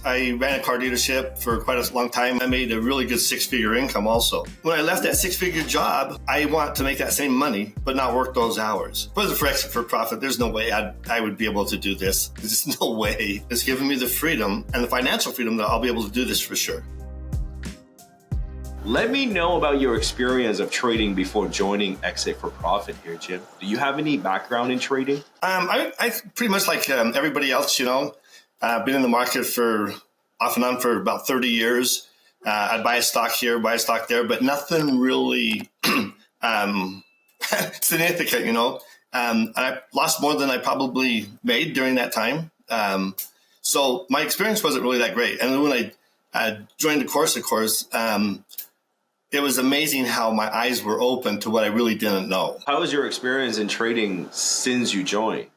I ran a car dealership for quite a long time. I made a really good six-figure income also. When I left that six-figure job, I want to make that same money, but not work those hours. But for exit for profit, there's no way I would be able to do this. There's no way. It's given me the freedom and the financial freedom that I'll be able to do this for sure. Let me know about your experience of trading before joining Exit for Profit here, Jim. Do you have any background in trading? I pretty much like everybody else, I've been in the market for off and on for about 30 years. I'd buy a stock here, buy a stock there, but nothing really significant, I lost more than I probably made during that time. So my experience wasn't really that great. And when I joined the course, of course, it was amazing how my eyes were open to what I really didn't know. How was your experience in trading since you joined?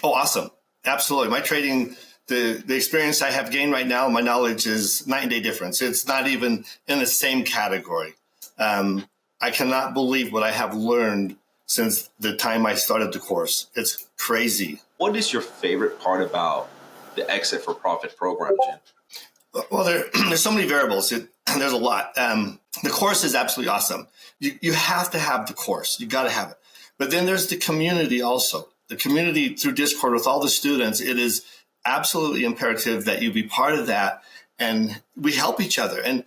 Oh, awesome. Absolutely. My trading, the experience I have gained right now, my knowledge is night and day difference. It's not even in the same category. I cannot believe what I have learned since the time I started the course. It's crazy. What is your favorite part about the Exit for Profit program, Jim? Well, there's so many variables. There's a lot. The course is absolutely awesome. You have to have the course. You got to have it. But then there's the community also. The community through Discord with all the students, it is absolutely imperative that you be part of that. And we help each other. And,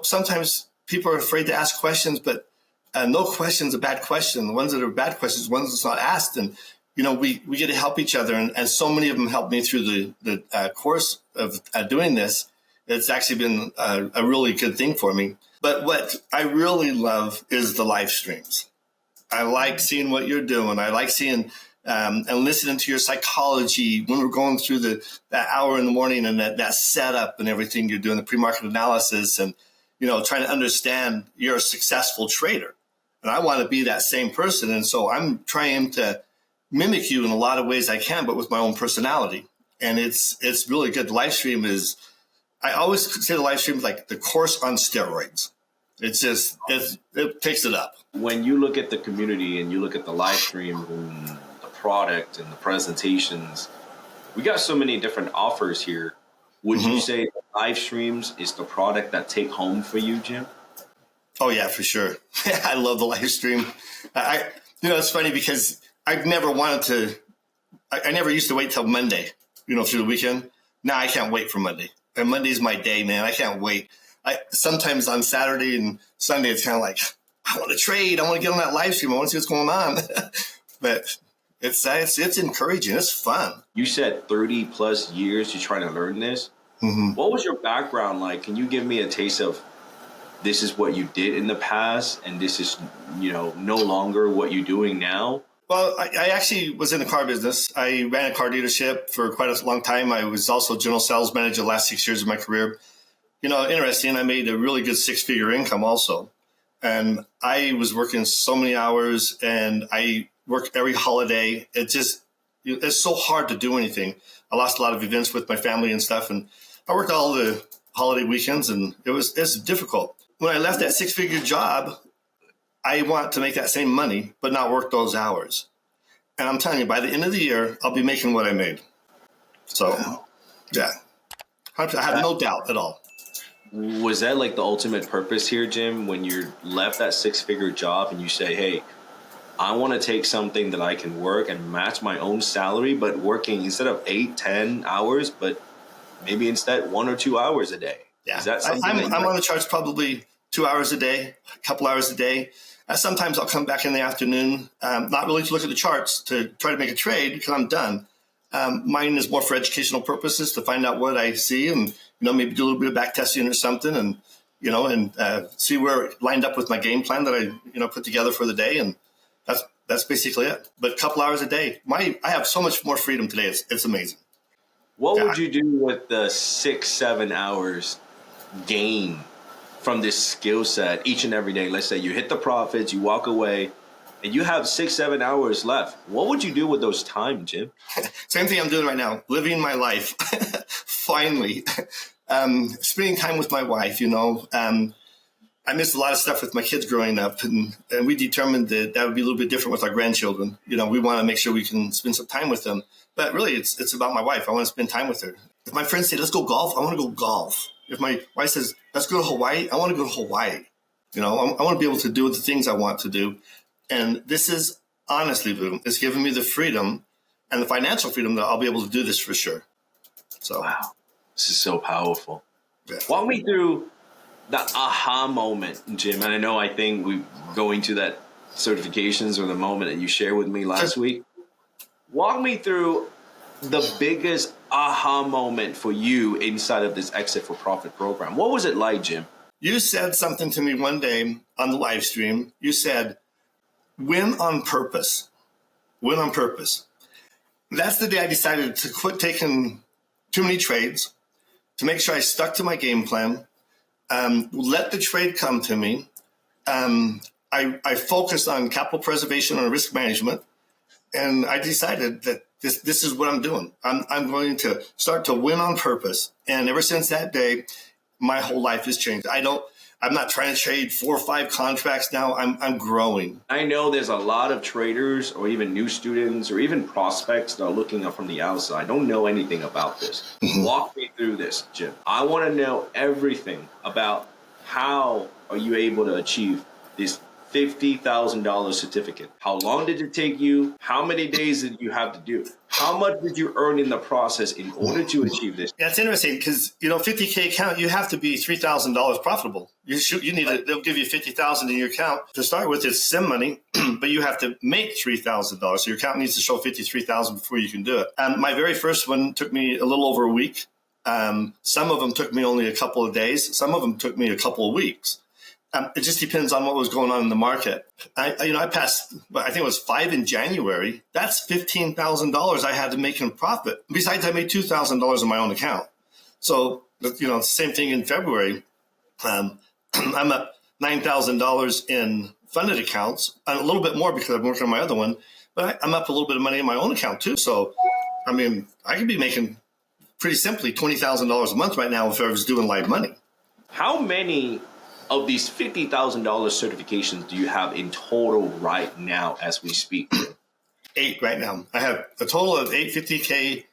sometimes people are afraid to ask questions, but no question's a bad question. The ones that are bad questions, ones that's not asked. And, we get to help each other. And so many of them helped me through the course of doing this. It's actually been a really good thing for me. But what I really love is the live streams. I like seeing what you're doing. I like seeing and listening to your psychology when we're going through that hour in the morning and that setup and everything you're doing, the pre-market analysis and, trying to understand you're a successful trader. And I want to be that same person. And so I'm trying to mimic you in a lot of ways I can, but with my own personality. And it's really good. The live stream is, I always say the live stream is like the course on steroids. It's just, it takes it up. When you look at the community and you look at the live stream and the product and the presentations, we got so many different offers here. Would you say live streams is the product that take home for you, Jim? Oh, yeah, for sure. I love the live stream. It's funny because I've never wanted to, I never used to wait till Monday, through the weekend. Now I can't wait for Monday. And Monday's my day, man. I can't wait. Sometimes on Saturday and Sunday, it's kind of like, I want to trade. I want to get on that live stream. I want to see what's going on. But it's encouraging. It's fun. You said 30 plus years you're trying to learn this. What was your background like? Can you give me a taste of this is what you did in the past and this is, no longer what you're doing now? Well, I actually was in the car business. I ran a car dealership for quite a long time. I was also general sales manager the last 6 years of my career. Interesting, I made a really good six-figure income also. And I was working so many hours and I worked every holiday. It's so hard to do anything. I lost a lot of events with my family and stuff. And I worked all the holiday weekends and it's difficult. When I left that six-figure job, I want to make that same money, but not work those hours. And I'm telling you, by the end of the year, I'll be making what I made. So, yeah, I have no doubt at all. Was that like the ultimate purpose here, Jim, when you left that six-figure job and you say, hey, I want to take something that I can work and match my own salary, but working instead of 8-10 hours, but maybe instead 1 or 2 hours a day? Yeah, Is that something I'm on the charts probably 2 hours a day, a couple hours a day. Sometimes I'll come back in the afternoon, not really to look at the charts to try to make a trade because I'm done. Mine is more for educational purposes to find out what I see and, maybe do a little bit of back testing or something and, see where it lined up with my game plan that I, put together for the day. And that's basically it. But a couple hours a day, I have so much more freedom today. It's amazing. What would you do with the 6-7 hours gain from this skill set each and every day? Let's say you hit the profits, you walk away, and you have 6-7 hours left. What would you do with those time, Jim? Same thing I'm doing right now, living my life. Finally, spending time with my wife, I missed a lot of stuff with my kids growing up, and we determined that would be a little bit different with our grandchildren. You know, we want to make sure we can spend some time with them. But really, it's about my wife. I want to spend time with her. If my friends say, let's go golf, I want to go golf. If my wife says, let's go to Hawaii, I want to go to Hawaii. You know, I want to be able to do the things I want to do. And this is, honestly, Vu, it's given me the freedom and the financial freedom that I'll be able to do this for sure. So, wow, this is so powerful. Yeah. Walk me through the aha moment, Jim. And I think we going to that certifications or the moment that you shared with me last week. Walk me through the biggest aha moment for you inside of this Exit for Profit program. What was it like, Jim? You said something to me one day on the live stream. You said, win on purpose. Win on purpose. That's the day I decided to quit taking too many trades, to make sure I stuck to my game plan, let the trade come to me. I focused on capital preservation and risk management, and I decided that this is what I'm doing. I'm going to start to win on purpose. And ever since that day, my whole life has changed. I'm not trying to trade 4 or 5 contracts now. I'm growing. I know there's a lot of traders or even new students or even prospects that are looking up from the outside. I don't know anything about this. Walk me through this, Jim. I want to know everything about how are you able to achieve this $50,000 certificate. How long did it take you? How many days did you have to do? How much did you earn in the process in order to achieve this? Yeah, it's interesting because, 50K account, you have to be $3,000 profitable. They'll give you $50,000 in your account. To start with, it's SIM money, but you have to make $3,000. So your account needs to show $53,000 before you can do it. My very first one took me a little over a week. Some of them took me only a couple of days. Some of them took me a couple of weeks. It just depends on what was going on in the market. I passed, I think it was 5 in January. That's $15,000 I had to make in profit. Besides, I made $2,000 in my own account. So, same thing in February. I'm up $9,000 in funded accounts, a little bit more because I'm working on my other one, but I'm up a little bit of money in my own account too. So, I could be making pretty simply $20,000 a month right now if I was doing live money. How many of these $50,000 certifications do you have in total right now as we speak? 8 right now. I have a total of 8 50K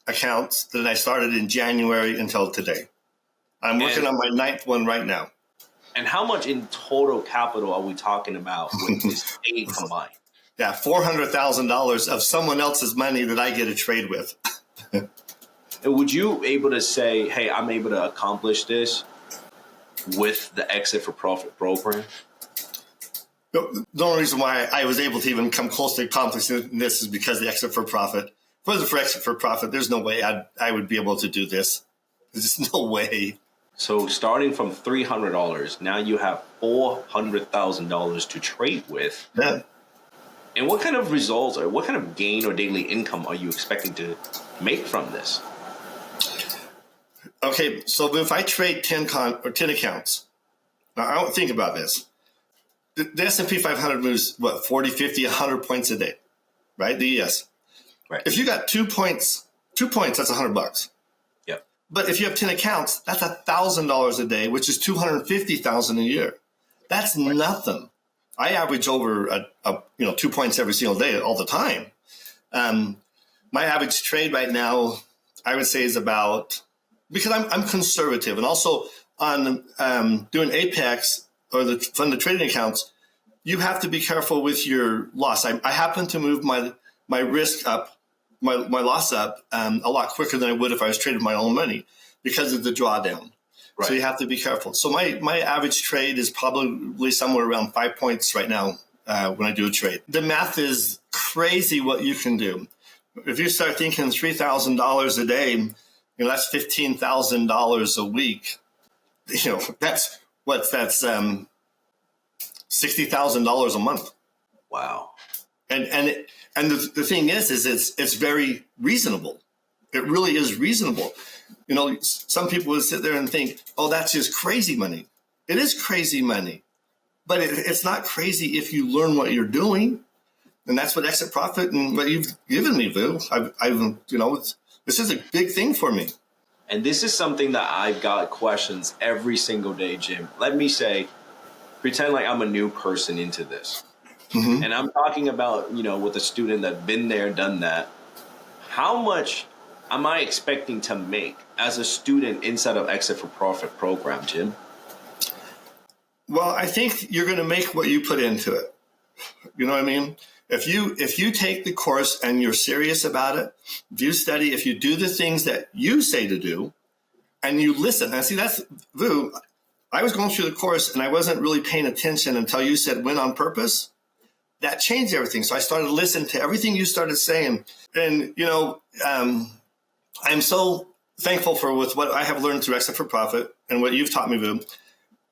accounts that I started in January until today. I'm working on my 9th one right now. And how much in total capital are we talking about with this 8 combined? Yeah, $400,000 of someone else's money that I get to trade with. And would you able to say, hey, I'm able to accomplish this with the Exit for Profit program? The only reason why I was able to even come close to accomplishing this is because the Exit for Profit. If it wasn't for Exit for Profit, there's no way I would be able to do this. There's just no way. So starting from $300, now you have $400,000 to trade with. Yeah. And what kind of results or what kind of gain or daily income are you expecting to make from this? Okay, so if I trade 10 accounts, now I don't think about this. The S&P 500 moves, 40, 50, 100 points a day, right? The ES. Right. If you got 2 points, that's $100. Yep. But if you have 10 accounts, that's $1,000 a day, which is $250,000 a year. That's nothing. I average over 2 points every single day, all the time. My average trade right now, I would say, is about, because I'm conservative, and also on doing Apex or the funded trading accounts, you have to be careful with your loss. I happen to move my risk up, my loss up a lot quicker than I would if I was trading my own money because of the drawdown. Right. So you have to be careful. So my average trade is probably somewhere around 5 points right now when I do a trade. The math is crazy what you can do. If you start thinking $3,000 a day, that's $15,000 a week. That's $60,000 a month. Wow. And the thing is it's very reasonable. It really is reasonable. Some people would sit there and think, oh, that's just crazy money. It is crazy money, but it's not crazy if you learn what you're doing. And that's what Exit Profit and what you've given me, Vu. This is a big thing for me. And this is something that I've got questions every single day, Jim. Let me say, pretend like I'm a new person into this. Mm-hmm. And I'm talking about, with a student that's been there, done that. How much am I expecting to make as a student inside of Exit for Profit program, Jim? Well, I think you're going to make what you put into it. You know what I mean? If you take the course and you're serious about it, if you study, if you do the things that you say to do, and you listen. Now, see, that's Vu. I was going through the course and I wasn't really paying attention until you said "win on purpose." That changed everything. So I started listening to everything you started saying, and I'm so thankful for with what I have learned through Exit for Profit and what you've taught me, Vu,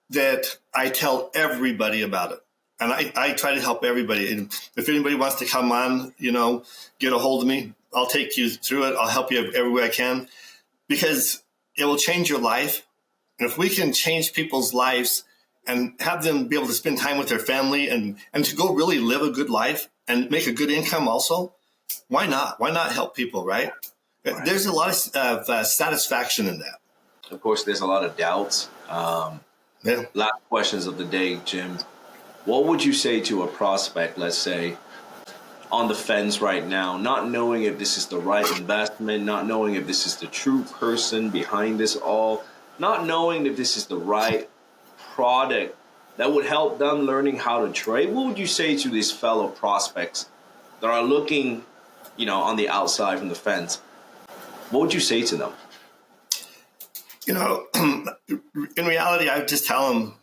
that I tell everybody about it. And I try to help everybody. And if anybody wants to come on, get a hold of me. I'll take you through it. I'll help you every way I can, because it will change your life. And if we can change people's lives and have them be able to spend time with their family and to go really live a good life and make a good income also, why not? Why not help people, right? There's a lot of satisfaction in that. Of course, there's a lot of doubts. Last questions of the day, Jim. What would you say to a prospect, let's say, on the fence right now, not knowing if this is the right investment, not knowing if this is the true person behind this all, not knowing if this is the right product that would help them learning how to trade? What would you say to these fellow prospects that are looking, on the outside from the fence? What would you say to them? In reality, I would just tell them,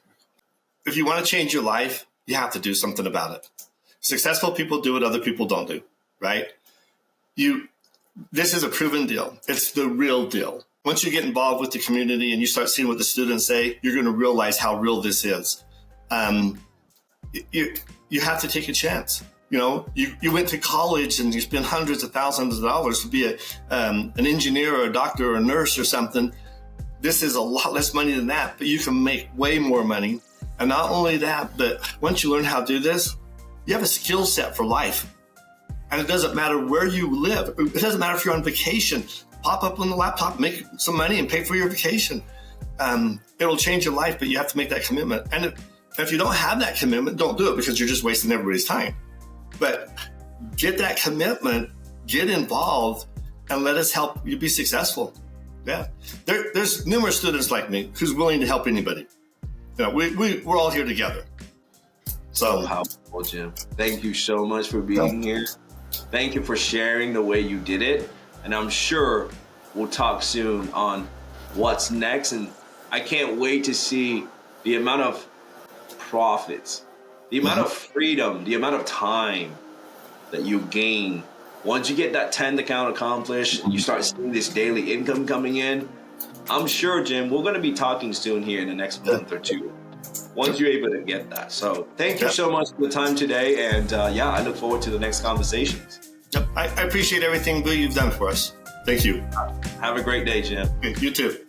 if you want to change your life, you have to do something about it. Successful people do what other people don't do, right? This is a proven deal. It's the real deal. Once you get involved with the community and you start seeing what the students say, you're going to realize how real this is. You have to take a chance. You went to college and you spent hundreds of thousands of dollars to be an engineer or a doctor or a nurse or something. This is a lot less money than that, but you can make way more money. And not only that, but once you learn how to do this, you have a skill set for life. And it doesn't matter where you live. It doesn't matter if you're on vacation. Pop up on the laptop, make some money, and pay for your vacation. It'll change your life, but you have to make that commitment. And if you don't have that commitment, don't do it, because you're just wasting everybody's time. But get that commitment, get involved, and let us help you be successful. Yeah, there's numerous students like me who's willing to help anybody. We're all here together. So powerful, Jim. Thank you so much for being here. Thank you for sharing the way you did it. And I'm sure we'll talk soon on what's next. And I can't wait to see the amount of profits, the amount of freedom, the amount of time that you gain once you get that 10th account accomplished and you start seeing this daily income coming in. I'm sure, Jim, we're going to be talking soon here in the next month or two, once you're able to get that. So thank you so much for the time today. And I look forward to the next conversations. Yep. I appreciate everything that you've done for us. Thank you. Have a great day, Jim. You too.